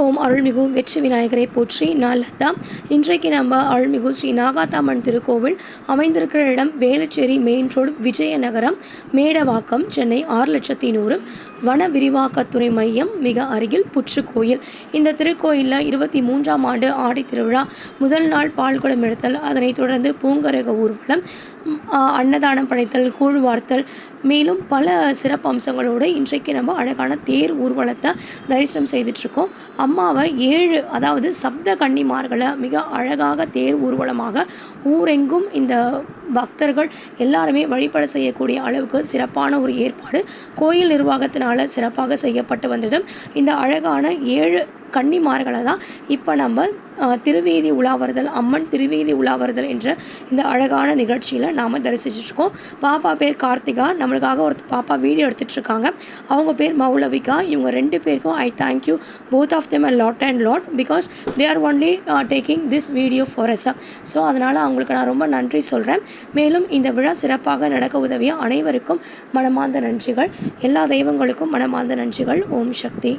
ஓம் அருள்மிகு வெற்றி விநாயகரை போற்றி. நான் லதா. இன்றைக்கு நம்ம அருள்மிகு ஸ்ரீ நாகாத்தம்மன் திருக்கோவில் அமைந்திருக்கிற இடம் வேளச்சேரி மெயின் ரோடு, விஜயநகரம், மேடவாக்கம், சென்னை 6100. வன விரிவாக்கத்துறை மையம் மிக அருகில் புற்றுக்கோயில். இந்த திருக்கோயிலில் 23ஆம் ஆண்டு ஆடி திருவிழா முதல் நாள் பால்குடம் எடுத்தல், அதனைத் தொடர்ந்து பூங்கரக ஊர்வலம், அன்னதானம் படைத்தல், கூழ் வார்த்தல், மேலும் பல சிறப்பு அம்சங்களோடு இன்றைக்கு நம்ம அழகான தேர் ஊர்வலத்தை தரிசனம் செய்துட்ருக்கோம். அம்மாவை 7 அதாவது சப்த கன்னிமார்களை மிக அழகாக தேர் ஊர்வலமாக ஊரெங்கும் இந்த பக்தர்கள் எல்லாருமே வழிபட செய்யக்கூடிய அளவுக்கு சிறப்பான ஒரு ஏற்பாடு கோயில் நிர்வாகத்தினால் சிறப்பாக செய்யப்பட்டு வந்தது. இந்த அழகான 7 கன்னிமார்களை தான் இப்போ நம்ம திருவீதி உலாவருதல், அம்மன் திருவீதி உலாவருதல் என்ற இந்த அழகான நிகழ்ச்சியில் நாம் தரிசிச்சிட்ருக்கோம். பாப்பா பேர் கார்த்திகா, நம்மளுக்காக ஒரு பாப்பா வீடியோ எடுத்துகிட்ருக்காங்க. அவங்க பேர் மௌலவிகா. இவங்க 2 பேருக்கும் I thank you both of them a lot and lot because they are only taking this video for us. So அதனால் அவங்களுக்கு நான் ரொம்ப நன்றி சொல்கிறேன். மேலும் இந்த விழா சிறப்பாக நடக்க உதவிய அனைவருக்கும் மனமார்ந்த நன்றிகள். எல்லா தெய்வங்களுக்கும் மனமார்ந்த நன்றிகள். ஓம் சக்தி.